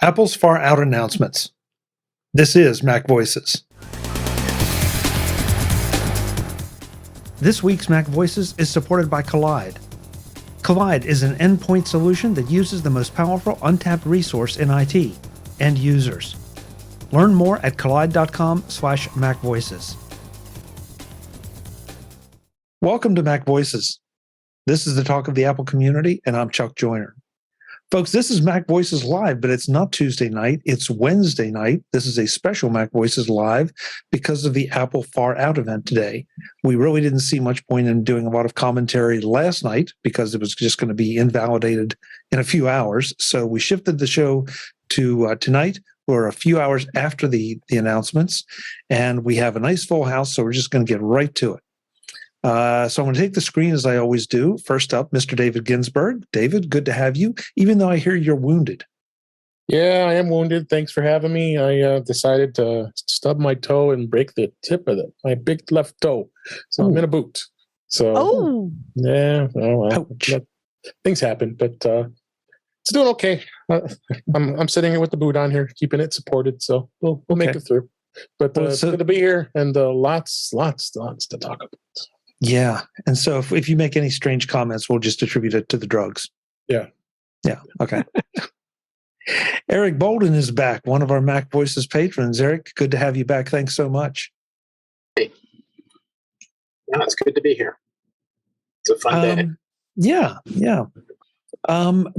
Apple's far out announcements. This is MacVoices. This week's MacVoices is supported by Kolide. Kolide is an endpoint solution that uses the most powerful untapped resource in IT, end users. Learn more at kolide.com/MacVoices. Welcome to MacVoices. This is the talk of the Apple community, and I'm Chuck Joyner. Folks, this is MacVoices Live, but it's not Tuesday night. It's Wednesday night. This is a special MacVoices Live because of the Apple Far Out event today. We really didn't see much point in doing a lot of commentary last night because it was just going to be invalidated in a few hours. So we shifted the show to tonight. We're a few hours after the announcements, and we have a nice full house, so we're just going to get right to it. So I'm going to take the screen as I always do. First up, Mr. David Ginsburg. David, good to have you, even though I hear you're wounded. Yeah, I am wounded. Thanks for having me. I decided to stub my toe and break the tip of my big left toe. So I'm in a boot. So, yeah, well, things happen, but it's doing okay. I'm sitting here with the boot on here, keeping it supported, so we'll make it through. But it's good to be here, and lots to talk about. Yeah, and so if you make any strange comments, we'll just attribute it to the drugs. Yeah, okay. Eric Bolden is back, one of our MacVoices patrons. Eric, good to have you back. Thanks so much. Hey, yeah, it's good to be here. It's a fun day. Yeah.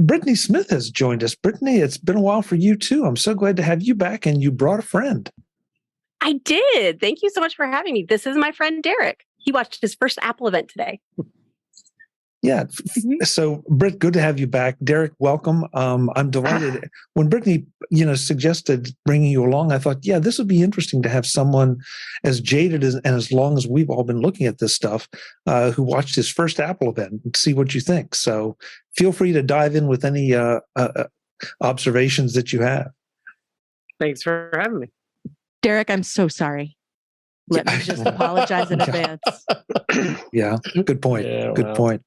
Brittany Smith has joined us. Brittany, it's been a while for you too. I'm so glad to have you back, and you brought a friend. I did. Thank you so much for having me. This is my friend Derek. He watched his first Apple event today. Yeah. So, Britt, good to have you back. Derek, welcome. I'm delighted. When Brittany, suggested bringing you along, I thought, yeah, this would be interesting to have someone as jaded and as long as we've all been looking at this stuff, who watched his first Apple event and see what you think. So, feel free to dive in with any observations that you have. Thanks for having me. Derek, I'm so sorry. Let me just apologize in advance. Yeah, good point. Good point.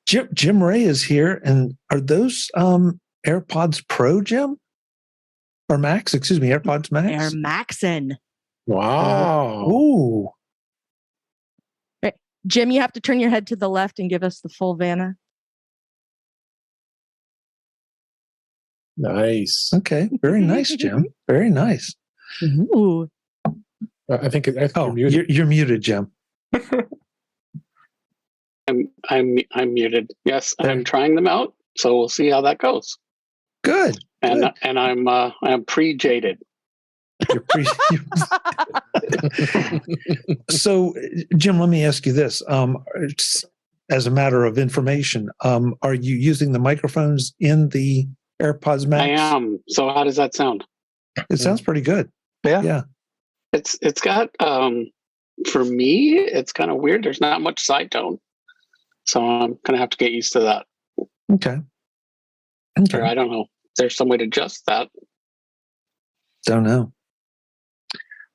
Jim Ray is here, and are those AirPods Pro, Jim? Or Max? Excuse me, AirPods Max? They're Maxin. Wow. Ooh. Right. Jim, you have to turn your head to the left and give us the full Vanna. Nice. Okay, very nice, Jim. Very nice. Ooh. I think you're muted. You're muted, Jim. I'm muted. Yes, I'm trying them out, so we'll see how that goes. Good. And I'm pre-jaded. You're So, Jim, let me ask you this: as a matter of information, are you using the microphones in the AirPods Max? I am. So, how does that sound? It sounds pretty good. Yeah. It's got for me, it's kind of weird. There's not much side tone, so I'm gonna have to get used to that. Okay. Or I don't know. There's some way to adjust that. Don't know.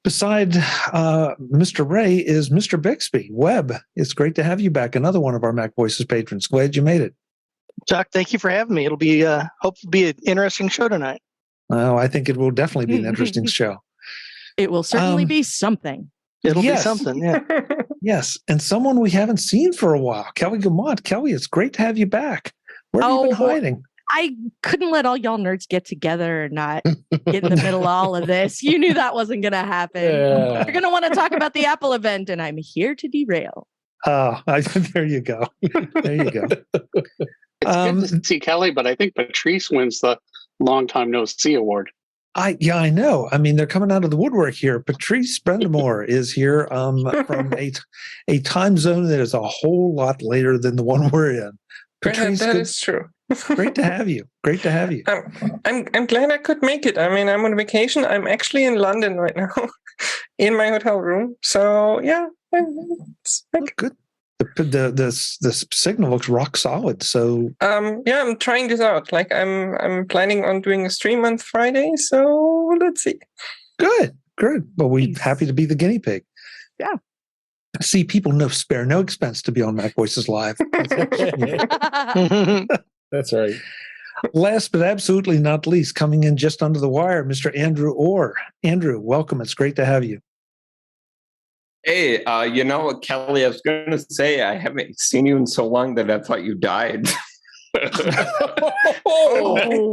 Beside Mr. Ray is Mr. Bixby. Webb, it's great to have you back. Another one of our MacVoices patrons. Glad you made it. Chuck, thank you for having me. It'll be hopefully be an interesting show tonight. Well, I think it will definitely be an interesting show. It will certainly be something. It'll be something, yeah. Yes, and someone we haven't seen for a while, Kelly Guimont. Kelly, it's great to have you back. Where have you been hiding? I couldn't let all y'all nerds get together and not get in the middle of all of this. You knew that wasn't going to happen. Yeah. You're going to want to talk about the Apple event, and I'm here to derail. There you go. There you go. It's good to see Kelly, but I think Patrice wins the Long Time No See award. I know. I mean, they're coming out of the woodwork here. Patrice Brend'Amour is here from a time zone that is a whole lot later than the one we're in. Patrice, that is true. Great to have you. Great to have you. I'm glad I could make it. I mean, I'm on vacation. I'm actually in London right now, in my hotel room. So yeah, it's good. The signal looks rock solid. So yeah, I'm trying this out. Like I'm planning on doing a stream on Friday. So let's see. Good. Well, we're happy to be the guinea pig. Yeah. See, people spare no expense to be on MacVoices Live. That's right. Last but absolutely not least, coming in just under the wire, Mr. Andrew Orr. Andrew, welcome. It's great to have you. Hey, you know what, Kelly? I was going to say I haven't seen you in so long that I thought you died. Oh.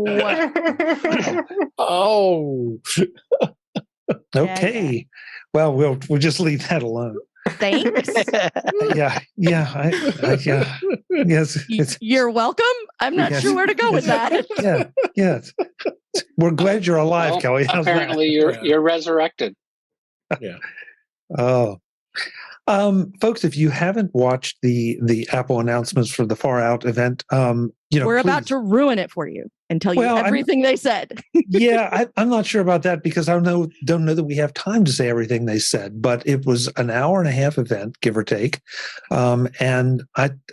Okay. Well, we'll just leave that alone. Thanks. Yeah. Yes. You're welcome. I'm not Yes. sure where to go with that. Yeah. We're glad you're alive, Well, Kelly. How's that? apparently, you're resurrected. Yeah. Oh. Folks, if you haven't watched the Apple announcements for the Far Out event, We're about please. to ruin it for you and tell you everything they said. Yeah, I'm not sure about that because I don't know that we have time to say everything they said. But it was an hour and a half event, give or take, and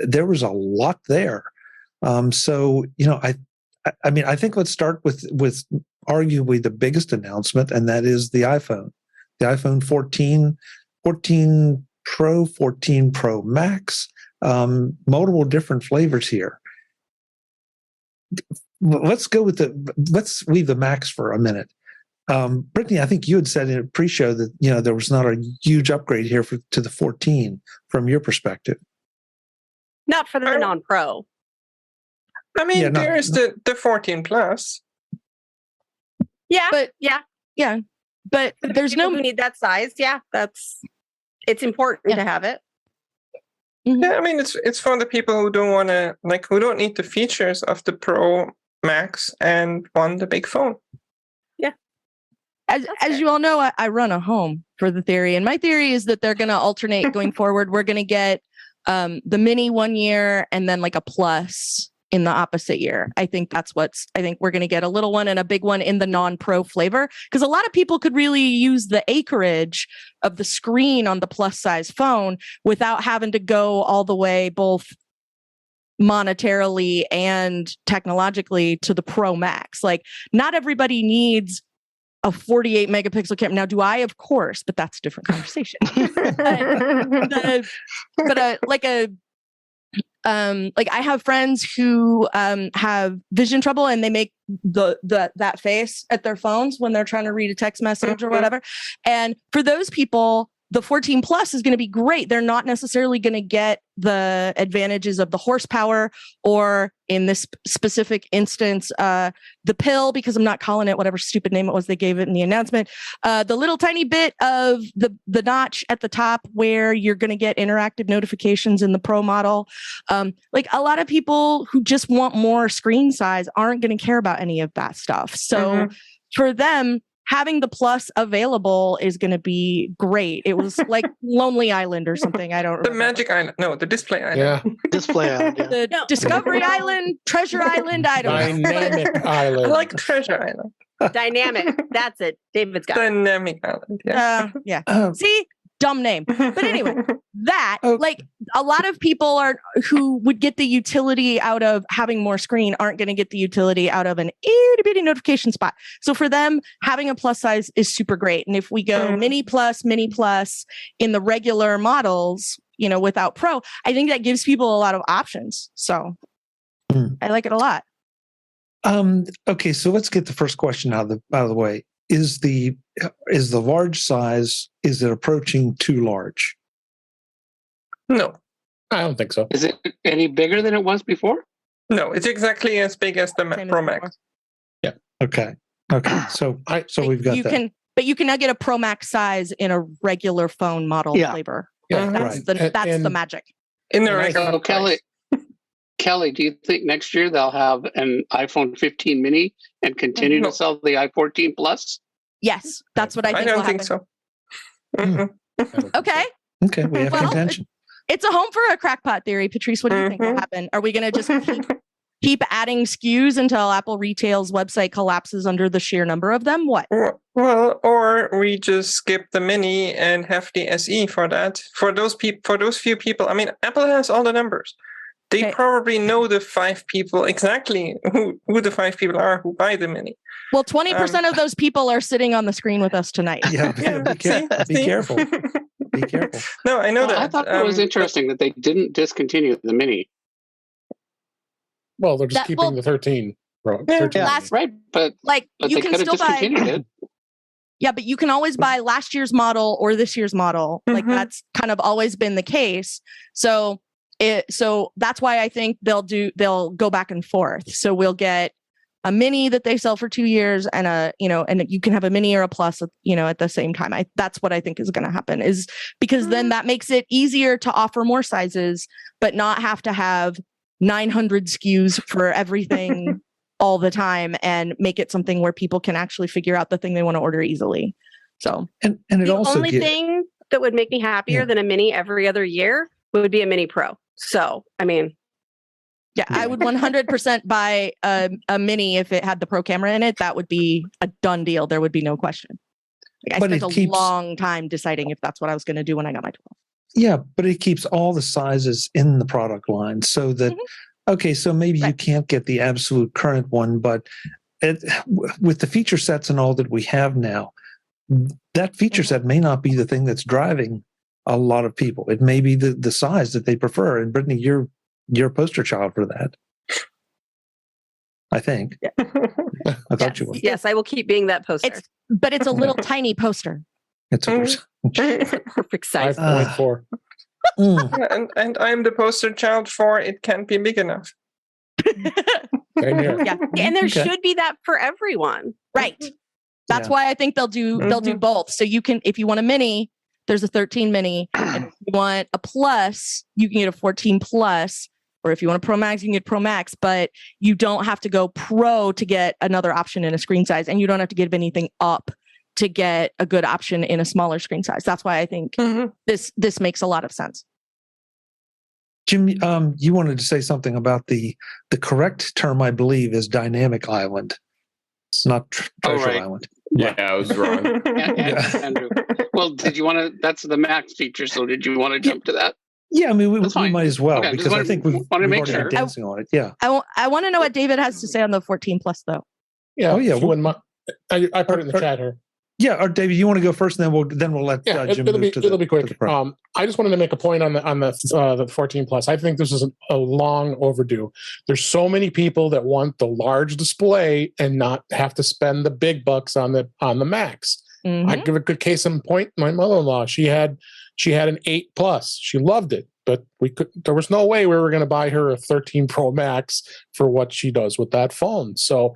there was a lot there. So I think let's start with arguably the biggest announcement, and that is the iPhone 14, 14 Pro, 14 Pro Max, multiple different flavors here. Let's leave the Max for a minute. Brittany, I think you had said in a pre-show that there was not a huge upgrade here to the 14 from your perspective. Not for the non-pro. I mean, there's the 14 Plus. Yeah, but for the there's people no who need that size. Yeah, it's important to have it. Mm-hmm. Yeah, I mean, it's for the people who don't want to, who don't need the features of the Pro Max and want the big phone. Yeah. As you all know, I run a home for the theory, and my theory is that they're going to alternate going forward. We're going to get the Mini 1 year and then a Plus in the opposite year. I think we're going to get a little one and a big one in the non-pro flavor, because a lot of people could really use the acreage of the screen on the plus size phone without having to go all the way both monetarily and technologically to the Pro Max. Not everybody needs a 48 megapixel camera. Now, do I? Of course, but that's a different conversation. I have friends who have vision trouble, and they make that face at their phones when they're trying to read a text message or whatever. And for those people, the 14 Plus is going to be great. They're not necessarily going to get the advantages of the horsepower, or in this specific instance, the pill, because I'm not calling it whatever stupid name it was they gave it in the announcement. The little tiny bit of the notch at the top where you're going to get interactive notifications in the Pro model. A lot of people who just want more screen size aren't going to care about any of that stuff. So for them, having the Plus available is going to be great. It was like Lonely Island or something. I don't remember. The Magic Island. No, the Display Island. Yeah. Display Island. Yeah. The Discovery Island, Treasure Island. I don't know. Dynamic Island. I like Treasure Island. Dynamic. That's it. David's got it. Dynamic Island. Yeah. See? Dumb name. But anyway, a lot of people who would get the utility out of having more screen aren't going to get the utility out of an itty bitty notification spot. So for them, having a plus size is super great. And if we go mini plus in the regular models, without Pro, I think that gives people a lot of options. So I like it a lot. Okay, so let's get the first question out of the way. Is the large size, is it approaching too large? No. I don't think so. Is it any bigger than it was before? No, it's exactly as big as the Pro Max. Yeah. Okay. So we've got that. But you can now get a Pro Max size in a regular phone model flavor. Yeah. That's the magic. In the regular so Kelly, do you think next year they'll have an iPhone 15 mini and continue to sell the i14 Plus? Yes, that's what I think. I don't think so. Okay. Okay, we have contention. It's a home for a crackpot theory. Patrice, what do you think will happen? Are we going to just keep adding SKUs until Apple Retail's website collapses under the sheer number of them? What? Well, or we just skip the mini and have the SE for that. For those few people, I mean, Apple has all the numbers. They probably know the 5 people exactly who the 5 people are who buy the mini. Well, 20% of those people are sitting on the screen with us tonight. Yeah, be careful. Be careful. No, I know that. I thought it was interesting that they didn't discontinue the mini. Well, they're just keeping the 13. Pro. Yeah. 13 Yeah. mini. Right, but you they can could have still buy. discontinued it. Yeah, but you can always buy last year's model or this year's model. Like Mhm. that's kind of always been the case. So that's why I think they'll go back and forth. So we'll get a mini that they sell for 2 years and and you can have a mini or a plus, at the same time. That's what I think is going to happen, is because then that makes it easier to offer more sizes, but not have to have 900 SKUs for everything all the time, and make it something where people can actually figure out the thing they want to order easily. So, and it The also only thing that would make me happier Yeah. than a mini every other year would be a mini pro. So, I mean, yeah, I would 100% buy a mini if it had the pro camera in it. That would be a done deal. There would be no question. I But spent it a keeps- long time deciding if that's what I was going to do when I got my 12. Yeah, but it keeps all the sizes in the product line so that, okay, so maybe you Right. can't get the absolute current one, but with the feature sets and all that we have now, that feature set may not be the thing that's driving a lot of people. It may be the size that they prefer. And Brittany, you're a poster child for that. I think. I thought you were. yes, I will keep being that poster. But it's a little tiny poster. It's a Perfect size. 5.4. Mm. and I'm the poster child for it can't be big enough. Same here. Yeah, And there Okay. should be that for everyone. right. That's Yeah. why I think they'll do both. So you can, if you want a mini, there's a 13 mini. And if you want a plus, you can get a 14 plus. Or if you want a Pro Max, you can get Pro Max. But you don't have to go Pro to get another option in a screen size, and you don't have to give anything up to get a good option in a smaller screen size. That's why I think this makes a lot of sense. Jim, you wanted to say something about the correct term, I believe, is dynamic island. It's not treasure right. island. Yeah, I was wrong. Andrew. Well, did you want to? That's the Max feature. So did you want to jump to that? Yeah, I mean, we That's fine. might as well, Okay, just because I wanted- think we've wanted to make already been sure. dancing on it. Yeah. I want to know what David has to say on the 14 plus, though. Yeah. Oh, yeah, if you wouldn't mind- I put it in the chat here. Yeah, or David, you want to go first, and then we'll let Yeah, Jim it'll move to the be quick. to the pro. I just wanted to make a point on the 14 plus. I think this is a long overdue. There's so many people that want the large display and not have to spend the big bucks on the Max. Mhm. I give a good case in point. My mother-in-law, she had an 8 plus. She loved it, but there was no way we were going to buy her a 13 Pro Max for what she does with that phone. So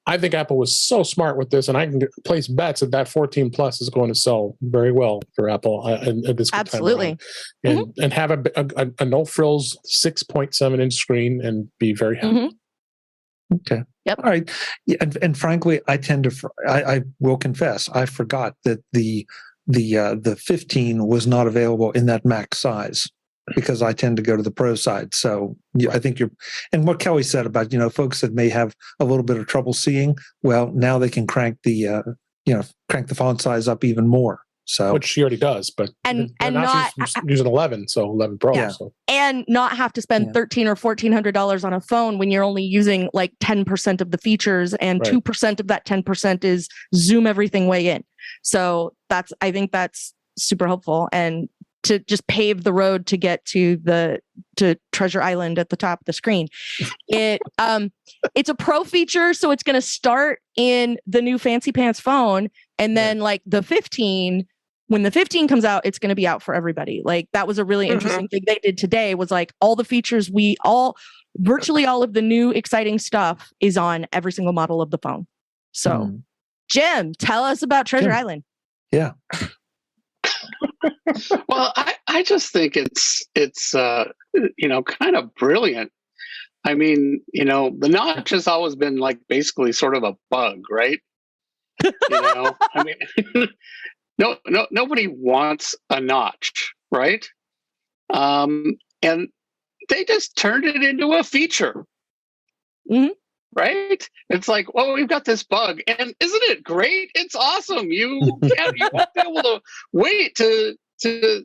I think Apple was so smart with this, and I can place bets that 14 plus is going to sell very well for Apple at this Absolutely. time around. And have a no frills 6.7 inch screen and be very happy. Mhm. Okay. Yep. All right. Yeah, and frankly, I will confess, I forgot that the 15 was not available in that Max size, because I tend to go to the pro side. So I think and what Kelly said about, folks that may have a little bit of trouble seeing, well, now they can crank the font size up even more. So, Which she already does, but And now she's using 11, so 11 Pro. Yeah. So. and not have to spend $1,300 or $1,400 on a phone when you're only using like 10% of the features, and Right. 2% of that 10% is zoom everything way in. So I think that's super helpful, and to just pave the road to get to Treasure Island at the top of the screen. It's a pro feature, so it's going to start in the new fancy pants phone, and then like the 15. When the 15 comes out, it's going to be out for everybody. Like that was a really interesting thing they did today, was like all the features virtually all of the new exciting stuff is on every single model of the phone. So Jim, tell us about Treasure Island. Yeah. Well, I just think it's kind of brilliant. I mean, the notch has always been like basically sort of a bug, right? I mean, nobody wants a notch, right? And they just turned it into a feature. Mm-hmm. Right? It's like, well, we've got this bug, and isn't it great? It's awesome. You won't be able to wait to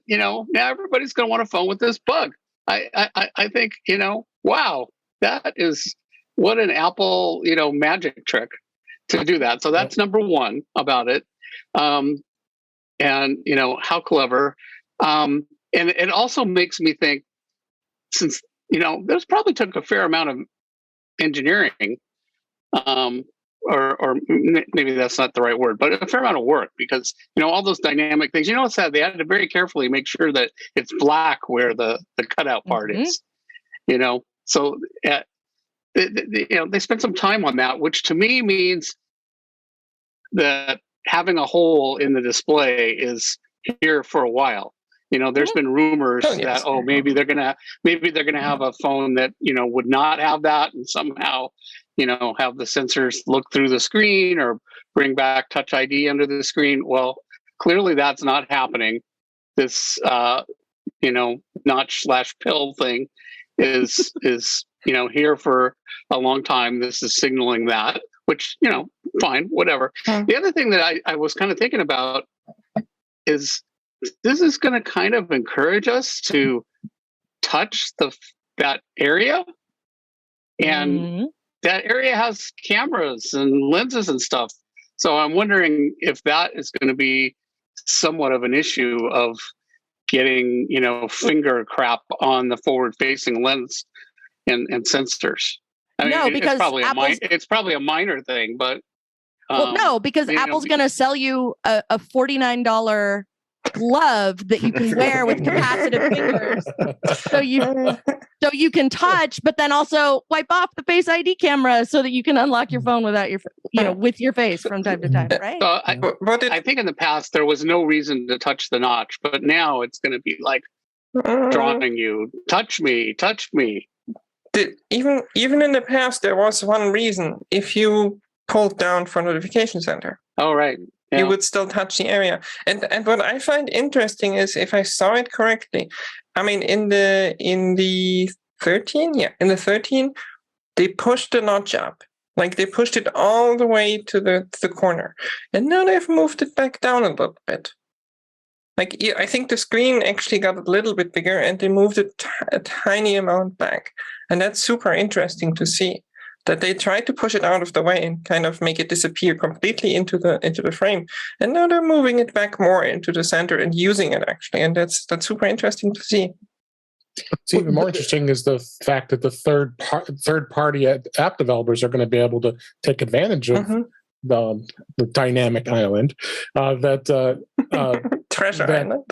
now everybody's going to want a phone with this bug. I think, wow, that is what an Apple, magic trick to do that. So that's number one about it. And how clever. And it also makes me think, since, this probably took a fair amount of engineering or maybe that's not the right word, but a fair amount of work, because all those dynamic things. What's that? They had to very carefully make sure that it's black where the cutout part is. So they spent some time on that, which to me means that having a hole in the display is here for a while. There's been rumors that maybe they're gonna have a phone that would not have that, and somehow have the sensors look through the screen or bring back Touch ID under the screen. Well, clearly that's not happening. This notch/pill thing is here for a long time. This is signaling that, which fine, whatever. The other thing that I was kind of thinking about is this is going to kind of encourage us to touch that area, and that area has cameras and lenses and stuff. So I'm wondering if that is going to be somewhat of an issue of getting finger crap on the forward-facing lens and sensors. Because it's probably a minor thing, but because Apple's going to sell you a $49 glove that you can wear with capacitive fingers, so you can touch, but then also wipe off the Face ID camera so that you can unlock your phone without your with your face from time to time, right? So I think in the past there was no reason to touch the notch, but now it's going to be like drawing you, touch me. Even in the past, there was one reason. If you pulled down for notification center, right, you would still touch the area. And what I find interesting is, if I saw it correctly, in the 13, they pushed the notch up, like they pushed it all the way to the corner, and now they've moved it back down a little bit. Like, I think the screen actually got a little bit bigger, and they moved it a tiny amount back. And that's super interesting to see, that they tried to push it out of the way and kind of make it disappear completely into the frame. And now they're moving it back more into the center and using it, actually. And that's super interesting to see. What's even more interesting is the fact that the third party app developers are going to be able to take advantage of the dynamic island treasure island.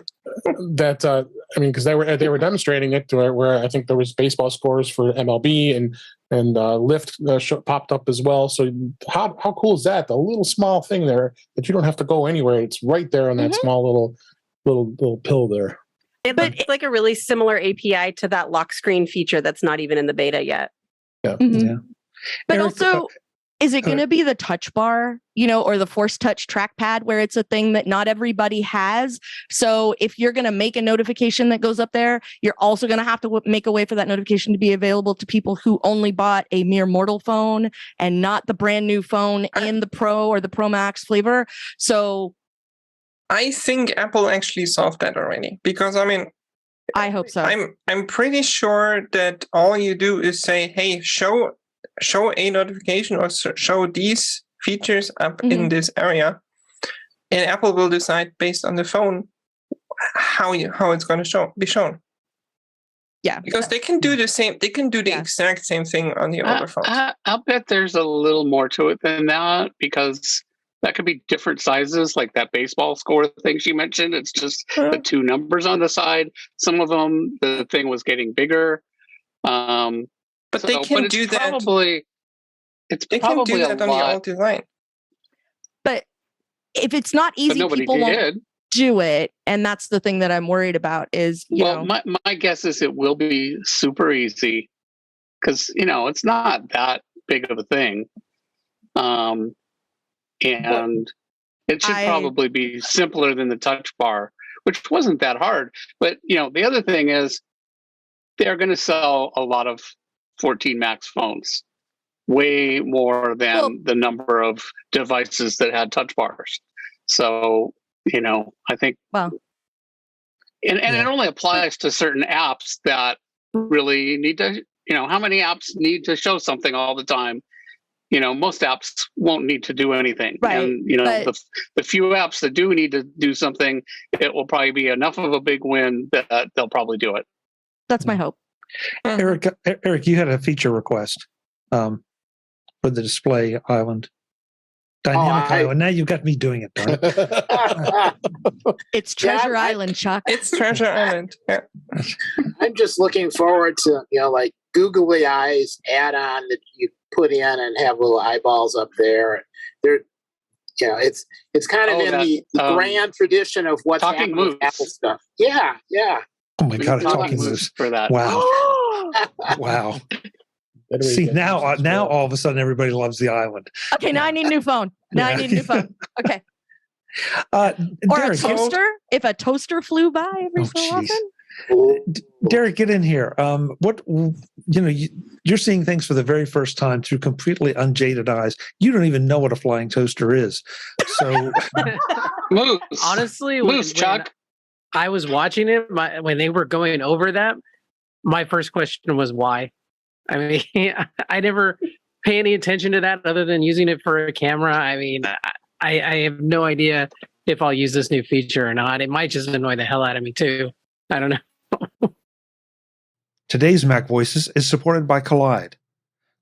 Because they were demonstrating it to where I think there was baseball scores for MLB and Lyft popped up as well. So how cool is that? The little small thing there that you don't have to go anywhere. It's right there on that small little pill there. But it's like a really similar API to that lock screen feature that's not even in the beta yet. Yeah. Yeah. But also, is it going to be the touch bar, or the force touch trackpad, where it's a thing that not everybody has? So if you're going to make a notification that goes up there, you're also going to have to make a way for that notification to be available to people who only bought a mere mortal phone and not the brand new phone in the Pro or the Pro Max flavor. So I think Apple actually solved that already, because I hope so. I'm pretty sure that all you do is say, hey, show a notification or show these features up in this area, and Apple will decide based on the phone how it's going to be shown. Yeah, because they can do the same. They can do the exact same thing on the older phones. I'll bet there's a little more to it than that, because that could be different sizes, like that baseball score thing she mentioned. It's just the two numbers on the side. Some of them, the thing was getting bigger. But they can do that. They can do that on the old design. But if it's not easy, people won't do it, and that's the thing that I'm worried about. Is my guess is it will be super easy, because it's not that big of a thing, and it should probably be simpler than the touch bar, which wasn't that hard. But the other thing is, they're going to sell a lot of 14 Max phones, way more than the number of devices that had touch bars. So, I think, and it only applies to certain apps that really need to, how many apps need to show something all the time? Most apps won't need to do anything. Right. And, the few apps that do need to do something, it will probably be enough of a big win that they'll probably do it. That's my hope. Eric, you had a feature request for for the display island. Dynamic island. Now you've got me doing it, darn it. It's Treasure Island, Chuck. It's Treasure Island. Yeah. I'm just looking forward to, like googly eyes add-on that you put in and have little eyeballs up there. They're, it's kind of in the grand tradition of what's happening with Apple stuff. Yeah. Oh my God, talking moose for that. Wow. Wow. See, now all of a sudden everybody loves the island. Okay, now I need a new phone. Okay. Or Derek, a toaster? If a toaster flew by every so often? Derek, get in here. You're seeing things for the very first time through completely unjaded eyes. You don't even know what a flying toaster is. So, Moose. Honestly, Moose, Chuck. I was watching it, when they were going over that, my first question was why? I mean, I never pay any attention to that other than using it for a camera. I mean, I have no idea if I'll use this new feature or not. It might just annoy the hell out of me too. I don't know. Today's Mac Voices is supported by Kolide.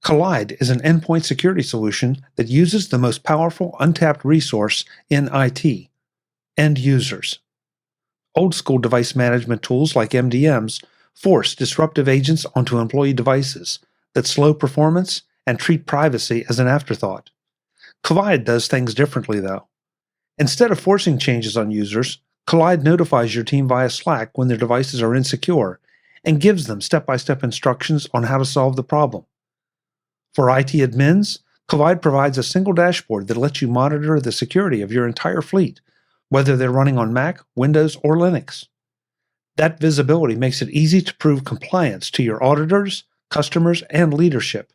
Kolide is an endpoint security solution that uses the most powerful untapped resource in IT, end users. Old school device management tools like MDMs force disruptive agents onto employee devices that slow performance and treat privacy as an afterthought. Kolide does things differently, though. Instead of forcing changes on users, Kolide notifies your team via Slack when their devices are insecure and gives them step-by-step instructions on how to solve the problem. For IT admins, Kolide provides a single dashboard that lets you monitor the security of your entire fleet, whether they're running on Mac, Windows, or Linux. That visibility makes it easy to prove compliance to your auditors, customers, and leadership.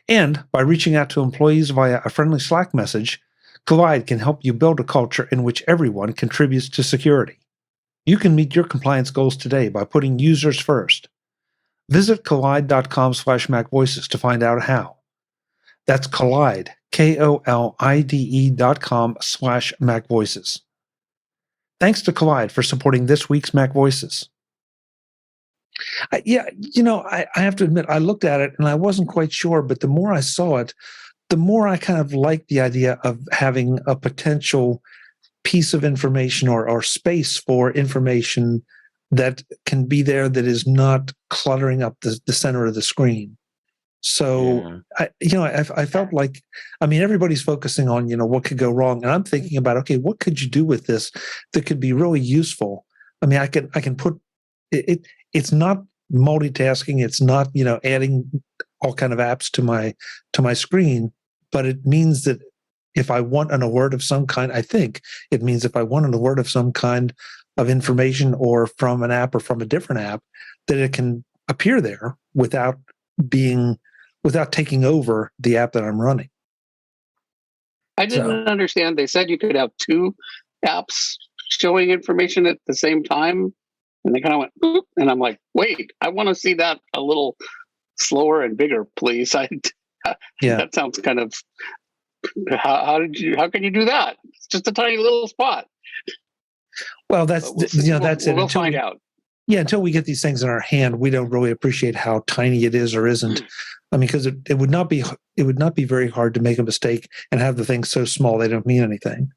And by reaching out to employees via a friendly Slack message, Kolide can help you build a culture in which everyone contributes to security. You can meet your compliance goals today by putting users first. Visit kolide.com/MacVoices to find out how. That's Kolide, KOLIDE.com/MacVoices. Thanks to Kolide for supporting this week's Mac Voices. I have to admit, I looked at it and I wasn't quite sure, but the more I saw it, the more I kind of liked the idea of having a potential piece of information or space for information that can be there that is not cluttering up the center of the screen. So, I felt like, everybody's focusing on, what could go wrong. And I'm thinking about, okay, what could you do with this that could be really useful? I can put it, it's not multitasking. It's not, adding all kind of apps to my screen, but it means that if I want an alert of some kind, I think it means if I want an alert of some kind of information or from an app or from a different app, that it can appear there without taking over the app that I'm running. I didn't understand. They said you could have two apps showing information at the same time. And they kind of went, boop, and I'm like, wait, I want to see that a little slower and bigger, please. That sounds kind of, how can you do that? It's just a tiny little spot. Well, that's it. We'll find out. Yeah, until we get these things in our hand, we don't really appreciate how tiny it is or isn't. Because it would not be very hard to make a mistake and have the things so small they don't mean anything.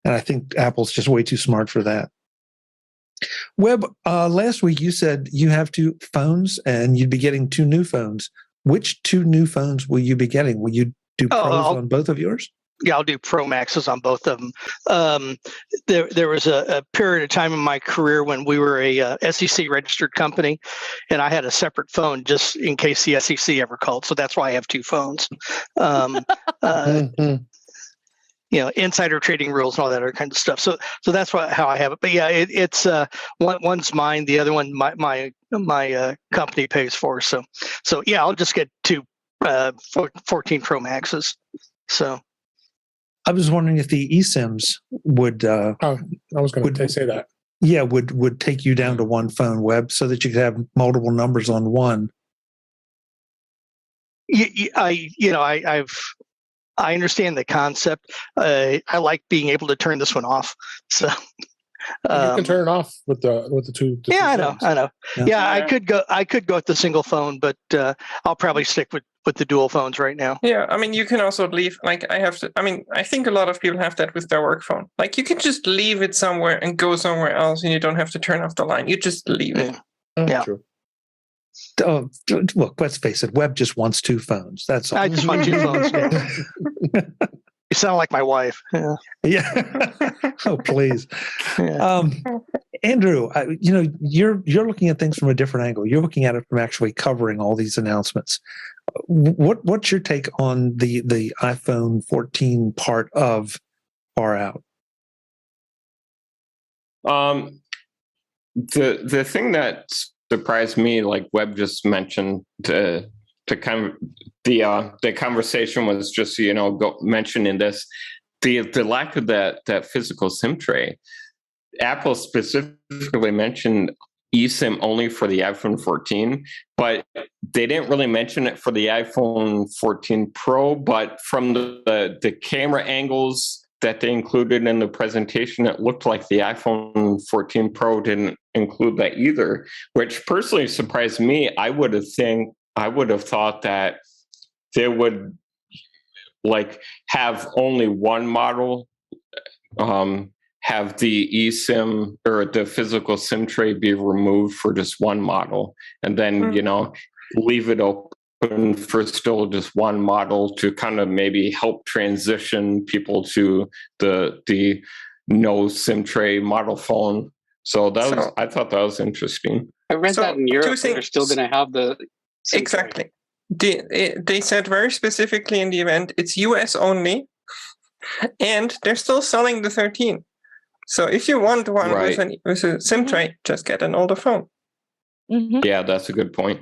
And I think Apple's just way too smart for that. Webb, last week you said you have two phones and you'd be getting two new phones. Which two new phones will you be getting? Will you do pros on both of yours? Yeah, I'll do Pro Maxes on both of them. There was a period of time in my career when we were a SEC registered company, and I had a separate phone just in case the SEC ever called. So that's why I have two phones. Insider trading rules and all that other kind of stuff. So that's how I have it. But yeah, it's one's mine, the other one my company pays for. So yeah, I'll just get two 14 Pro Maxes. So. I was wondering if the eSIMs would. I was going to say that. Yeah, would take you down to one phone, Web, so that you could have multiple numbers on one. I understand the concept. I like being able to turn this one off. So You can turn it off with the two. Yeah, I phones. know. Yeah, I could go with the single phone, but I'll probably stick with the dual phones right now. Yeah, I mean, you can also leave. Like, I think a lot of people have that with their work phone. Like, you can just leave it somewhere and go somewhere else, and you don't have to turn off the line. You just leave it. Yeah. True. Oh, look, let's face it. Webb just wants two phones. That's all. I just want two phones. Yeah. You sound like my wife. Yeah. Oh, please. Yeah. Andrew, you're looking at things from a different angle. You're looking at it from actually covering all these announcements. What's your take on the iPhone 14 part of Far Out? The thing that surprised me, like Webb just mentioned, to kind of the conversation was just mentioning this, the lack of that physical SIM tray. Apple specifically mentioned eSIM only for the iPhone 14, but they didn't really mention it for the iPhone 14 Pro. But from the camera angles that they included in the presentation, it looked like the iPhone 14 Pro didn't include that either, which personally surprised me. I would have thought that they would have only one model, have the eSIM or the physical SIM tray be removed for just one model, and then leave it open for still just one model to kind of maybe help transition people to the no SIM tray model phone. So I thought that was interesting. I read that in Europe, they're still going to have the SIM exactly. They said very specifically in the event it's US only, and they're still selling the 13. So if you want one with a SIM tray, just get an older phone. Mm-hmm. Yeah, that's a good point.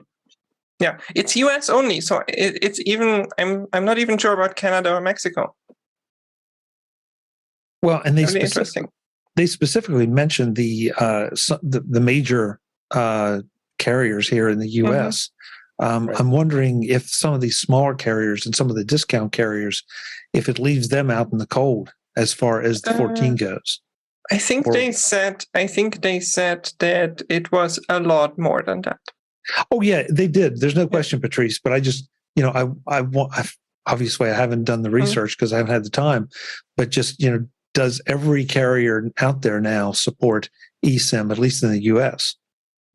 Yeah, it's US only, so it's even. I'm not even sure about Canada or Mexico. Well, and they specifically mentioned the major carriers here in the U.S. I'm wondering if some of these smaller carriers and some of the discount carriers, if it leaves them out in the cold as far as the 14 goes. I think they said that it was a lot more than that. Oh yeah, they did. There's no question, Patrice. But I just, obviously I haven't done the research because I haven't had the time. But just, does every carrier out there now support eSIM, at least in the U.S.?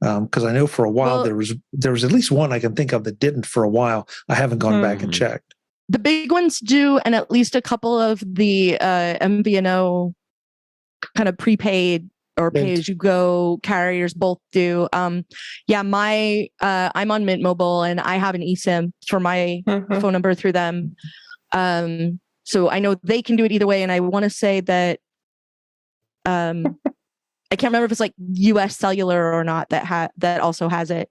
Because I know for a while there was at least one I can think of that didn't for a while. I haven't gone back and checked. The big ones do, and at least a couple of the MVNO kind of prepaid or pay-as-you-go carriers both do. I'm on Mint Mobile, and I have an eSIM for my phone number through them. So I know they can do it either way, and I want to say that I can't remember if it's like U.S. Cellular or not that also has it.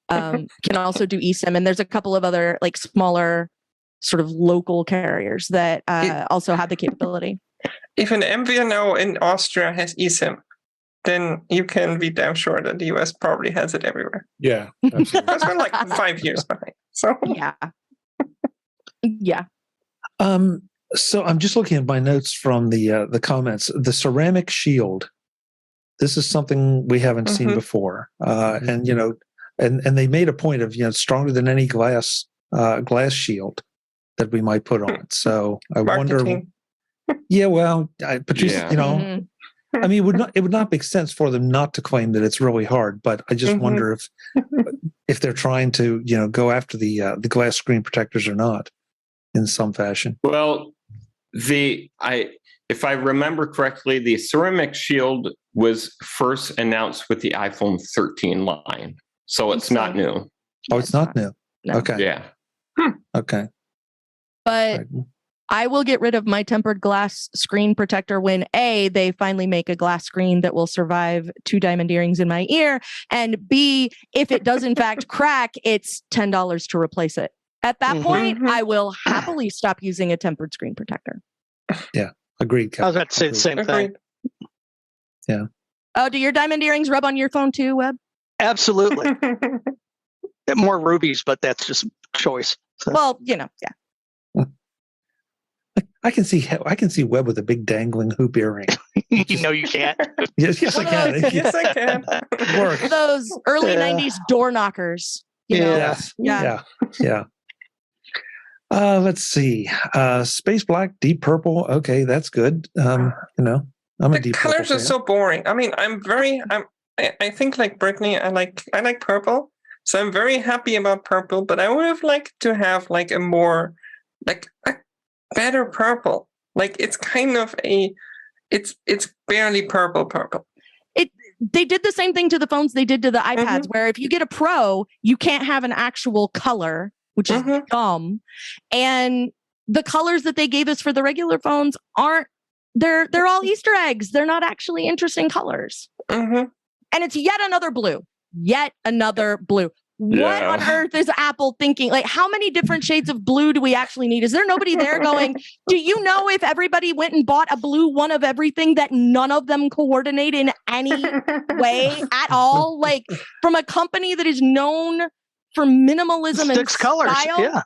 Can also do eSIM, and there's a couple of other like smaller sort of local carriers that also have the capability. If an MVNO in Austria has eSIM, then you can be damn sure that the US probably has it everywhere. Yeah, absolutely. Because we're like 5 years behind. So yeah. So I'm just looking at my notes from the comments. The ceramic shield. This is something we haven't seen before, and they made a point of stronger than any glass shield that we might put on it. So I wonder. Yeah, well, Patrice, I mean, it would not make sense for them not to claim that it's really hard, but I just wonder if they're trying to, go after the glass screen protectors or not in some fashion. Well, if I remember correctly, the ceramic shield was first announced with the iPhone 13 line, so it's not new. Oh, it's not new. No. Okay. Yeah. Okay. But I will get rid of my tempered glass screen protector when A, they finally make a glass screen that will survive 2 diamond earrings in my ear, and B, if it does in fact crack, it's $10 to replace it. At that point, I will happily stop using a tempered screen protector. Yeah, agreed. I was about to say the same thing. Yeah. Oh, do your diamond earrings rub on your phone too, Webb? Absolutely. More rubies, but that's just choice. So. Well, yeah. I can see Webb with a big dangling hoop earring. No, you can't. Yes, I can. Yes, I can. Work. Those early 90s door knockers. You know? Yes. Yeah. Yeah. Let's see. Space black, deep purple. Okay, that's good. I'm a The deep colors purple are fan. so boring. I mean, I think like Brittany, I like purple. So I'm very happy about purple, but I would have liked to have like a more like a better purple. Like it's kind of it's barely purple. They did the same thing to the phones they did to the iPads, where if you get a Pro, you can't have an actual color, which is dumb. And the colors that they gave us for the regular phones they're all Easter eggs. They're not actually interesting colors. And it's yet another blue. What on earth is Apple thinking? Like, how many different shades of blue do we actually need? Is there nobody there going, do you know if everybody went and bought a blue one of everything that none of them coordinate in any way at all? Like, from a company that is known for minimalism and colors, style? yeah.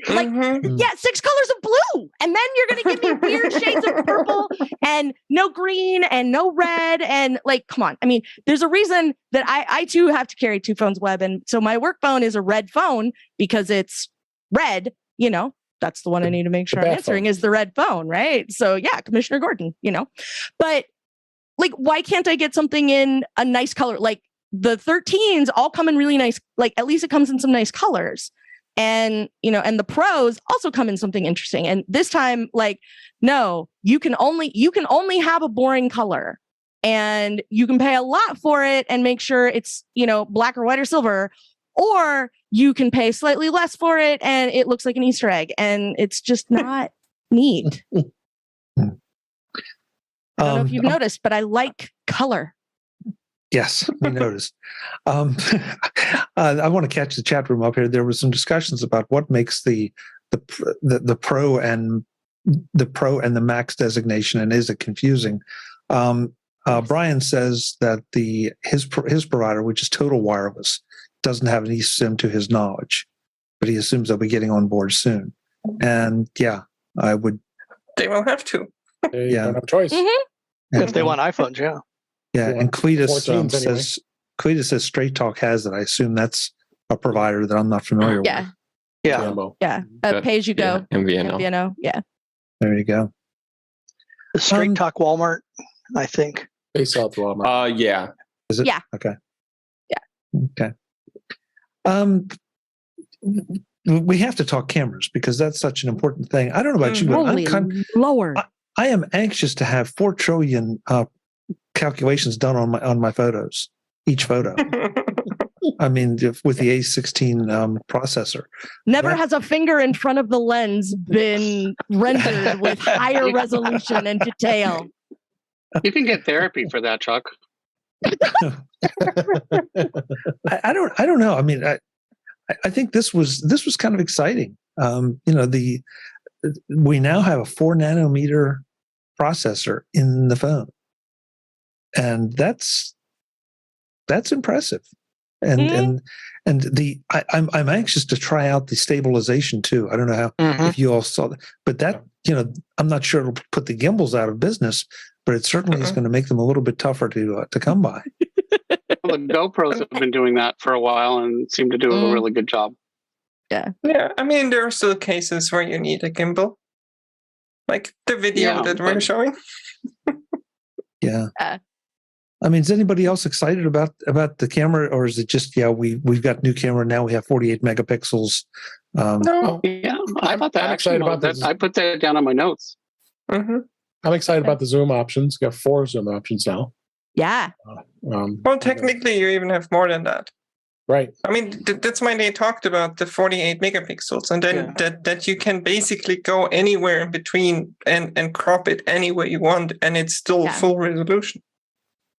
Like, 6 colors of blue. And then you're going to give me weird shades of purple and no green and no red. And like, come on. I mean, there's a reason that I too have to carry 2 phones web. And so my work phone is a red phone because it's red. That's the one I need to make sure I'm answering is the red phone, right? So yeah, Commissioner Gordon, but like, why can't I get something in a nice color? Like the 13s all come in really nice, like at least it comes in some nice colors. And, and the Pros also come in something interesting. And this time, like, no, you can only have a boring color and you can pay a lot for it and make sure it's, black or white or silver, or you can pay slightly less for it and it looks like an Easter egg and it's just not neat. I don't know if you've noticed, but I like color. Yes, we noticed. I want to catch the chat room up here. There were some discussions about what makes the Pro and the Max designation, and is it confusing? Brian says that his provider, which is Total Wireless, doesn't have an eSIM to his knowledge, but he assumes they'll be getting on board soon. And yeah, I would. They will have to. They don't have a choice. If they want iPhones, yeah. Yeah, and Cletus 14s anyway. says Straight Talk has it. I assume that's a provider that I'm not familiar with. Yeah. Pay as you go. MVNO. Yeah. There you go. Straight Talk Walmart, I think. They sell to Walmart. Yeah. Is it? Yeah. Okay. Yeah. Okay. We have to talk cameras because that's such an important thing. I don't know about you, but Lord. I am anxious to have 4 trillion calculations done on my photos, each photo. I mean, with the A16 processor. Never has a finger in front of the lens been rendered with higher resolution and detail. You can get therapy for that, Chuck. I don't know. I mean, I think this was kind of exciting. We now have a 4 nanometer processor in the phone, and that's impressive. And I'm anxious to try out the stabilization too. I don't know how if you all saw that, but that I'm not sure it'll put the gimbals out of business, but it certainly is going to make them a little bit tougher to come by. Well, the GoPros have been doing that for a while and seem to do a really good job. Yeah. I mean, there are still cases where you need a gimbal, like the video that we're showing. Yeah. I mean, is anybody else excited about the camera, or is it just we've got new camera now? We have 48 megapixels. No, yeah, I thought that. I'm excited about that. I put that down on my notes. I'm excited about the zoom options. Got 4 zoom options now. Yeah. Well, technically, you even have more than that. Right. I mean, that's why they talked about the 48 megapixels, and then that you can basically go anywhere in between and crop it any way you want, and it's still full resolution.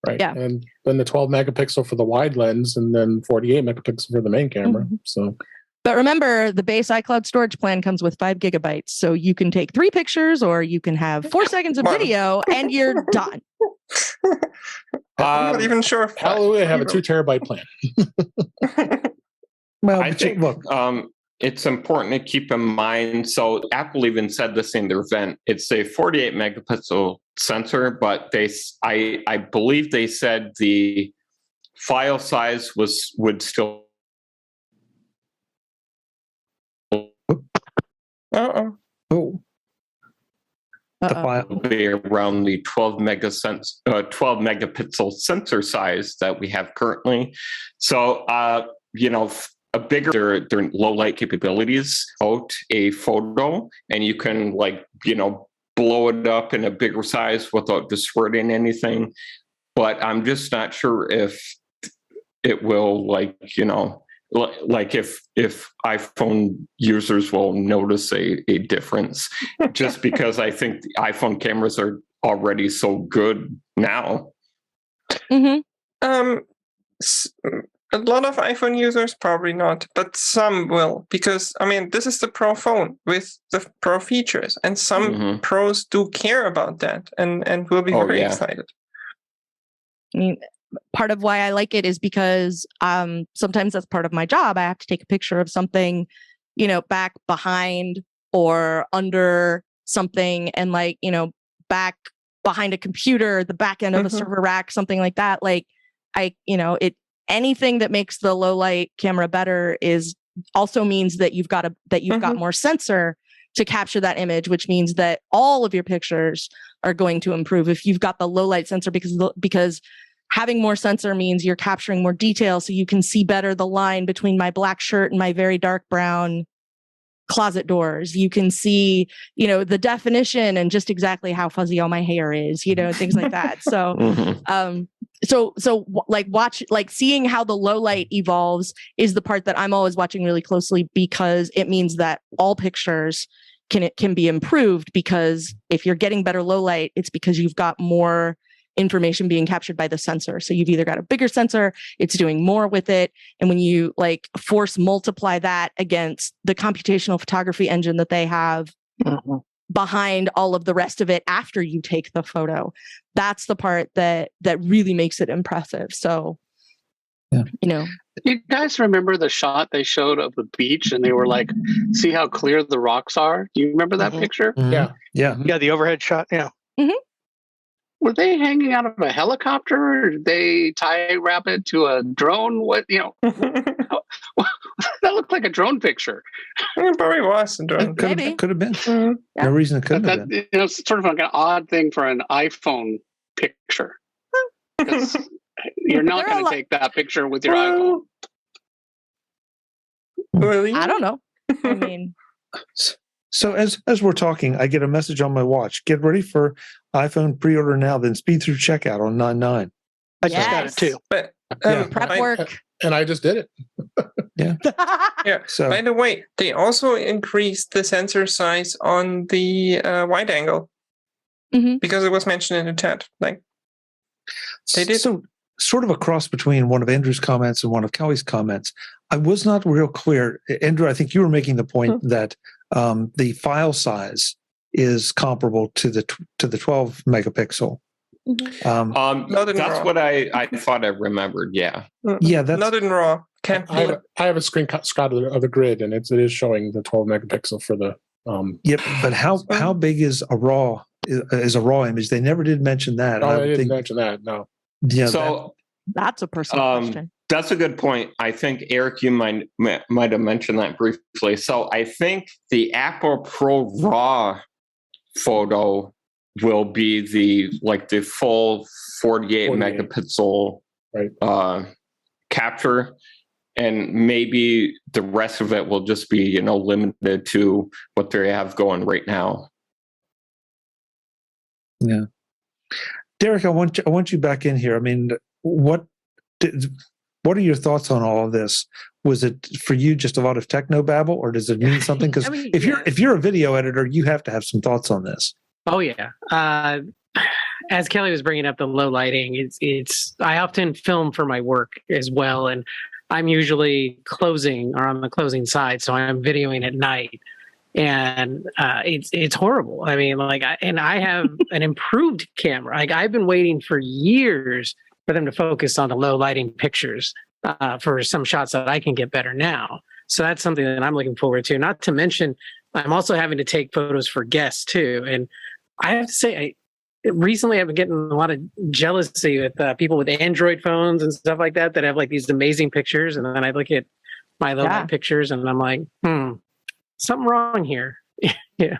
Right. Yeah. And then the 12 megapixel for the wide lens, and then 48 megapixel for the main camera. So. But remember, the base iCloud storage plan comes with 5 gigabytes. So you can take 3 pictures, or you can have 4 seconds of video, and you're done. I'm not even sure if hallelujah, have a 2 terabyte plan. Well, I think it's important to keep in mind. So Apple even said this in their event. It's a 48 megapixel sensor, but I believe they said the file size would still. Oh. The file be around the 12 megapixel sensor size that we have currently. So, a bigger their low light capabilities out a photo, and you can blow it up in a bigger size without distorting anything. But I'm just not sure if it will if iPhone users will notice a difference, just because I think the iPhone cameras are already so good now. Mm-hmm. A lot of iPhone users, probably not, but some will, because this is the Pro phone with the Pro features, and some pros do care about that and will be very excited. I mean, part of why I like it is because sometimes as part of my job, I have to take a picture of something, back behind or under something, and back behind a computer, the back end of a server rack, something like that. Anything that makes the low light camera better also means that you've got more sensor to capture that image, which means that all of your pictures are going to improve if you've got the low light sensor, because having more sensor means you're capturing more detail, so you can see better the line between my black shirt and my very dark brown closet doors. You can see, the definition and just exactly how fuzzy all my hair is, things like that. So, seeing how the low light evolves is the part that I'm always watching really closely, because it means that all pictures can be improved, because if you're getting better low light, it's because you've got more information being captured by the sensor. So you've either got a bigger sensor, it's doing more with it. And when you force multiply that against the computational photography engine that they have behind all of the rest of it after you take the photo, that's the part that really makes it impressive. So, you guys remember the shot they showed of the beach, and they were like, see how clear the rocks are? Do you remember that picture? Yeah. Yeah, the overhead shot. Yeah. Were they hanging out of a helicopter? Or did they tie wrap it to a drone? What that looked like a drone picture. It probably was a drone. Could have been. No reason it couldn't have been. It's sort of like an odd thing for an iPhone picture. You're not going to take that picture with your iPhone. Really? I don't know. I mean. So as we're talking, I get a message on my watch. Get ready for iPhone pre-order now, then speed through checkout on 9/9. I just got it too. But prep work. And I just did it. Yeah. So, by the way, they also increased the sensor size on the wide angle because it was mentioned in the chat. They did. So sort of a cross between one of Andrew's comments and one of Kelly's comments. I was not real clear. Andrew, I think you were making the point that the file size is comparable to the 12 megapixel. That's what I thought I remembered. Yeah. That's not in RAW. I have a screenshot of the grid, and it is showing the 12 megapixel for the. Yep, but how big is a raw image? They never did mention that. No, they didn't mention that. No. Yeah. So that's a personal question. That's a good point. I think, Eric, you might have mentioned that briefly. So I think the Apple Pro RAW photo will be the full 48 megapixel capture, and maybe the rest of it will just be limited to what they have going right now. Yeah, Derek, I want you back in here. I mean, what are your thoughts on all of this? Was it for you just a lot of techno babble, or does it mean something? Because if you're a video editor, you have to have some thoughts on this. Oh yeah. As Kelly was bringing up the low lighting, it's I often film for my work as well, and I'm usually closing or on the closing side, so I'm videoing at night, and it's horrible. I mean, I have an improved camera. I've been waiting for years for them to focus on the low lighting pictures for some shots that I can get better now. So that's something that I'm looking forward to. Not to mention, I'm also having to take photos for guests too. And I have to say, recently I've been getting a lot of jealousy with people with Android phones and stuff like that have like these amazing pictures. And then I look at my low light pictures and I'm like, something wrong here. Yeah.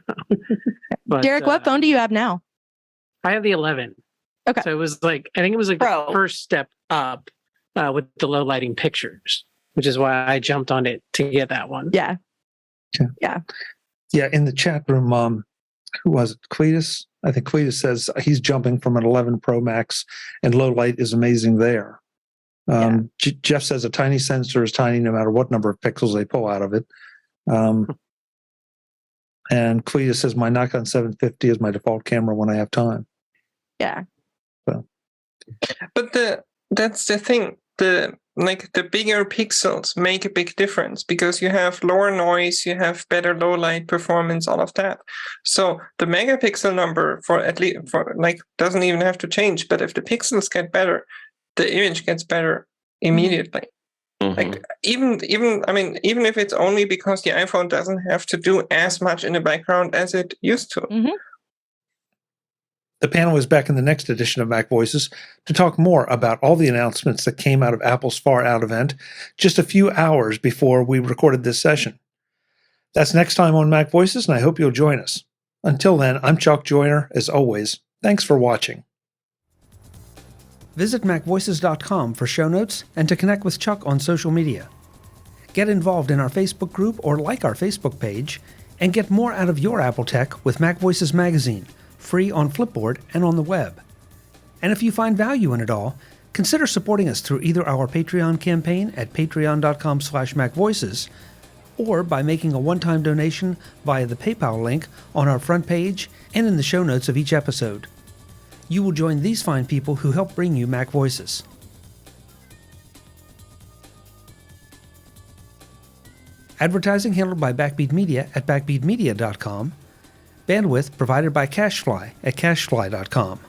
But, Derek, what phone do you have now? I have the 11. Okay. So it was like, I think it was like the first step up with the low lighting pictures, which is why I jumped on it to get that one. Yeah. Yeah. Yeah. In the chat room, who was it? Cletus? I think Cletus says he's jumping from an 11 Pro Max and low light is amazing there. Jeff says a tiny sensor is tiny no matter what number of pixels they pull out of it. And Cletus says my Nikon 750 is my default camera when I have time. Yeah. So. But that's the thing. The bigger pixels make a big difference because you have lower noise, you have better low light performance, all of that. So the megapixel number doesn't even have to change. But if the pixels get better, the image gets better immediately. Mm-hmm. Like even if it's only because the iPhone doesn't have to do as much in the background as it used to. Mm-hmm. The panel is back in the next edition of Mac Voices to talk more about all the announcements that came out of Apple's Far Out event just a few hours before we recorded this session. That's next time on Mac Voices, and I hope you'll join us. Until then, I'm Chuck Joyner. As always, thanks for watching. Visit MacVoices.com for show notes and to connect with Chuck on social media. Get involved in our Facebook group or like our Facebook page, and get more out of your Apple tech with Mac Voices Magazine, free on Flipboard and on the web. And if you find value in it all, consider supporting us through either our Patreon campaign at patreon.com/MacVoices or by making a one-time donation via the PayPal link on our front page and in the show notes of each episode. You will join these fine people who help bring you Mac Voices. Advertising handled by Backbeat Media at backbeatmedia.com. Bandwidth provided by CacheFly at cachefly.com.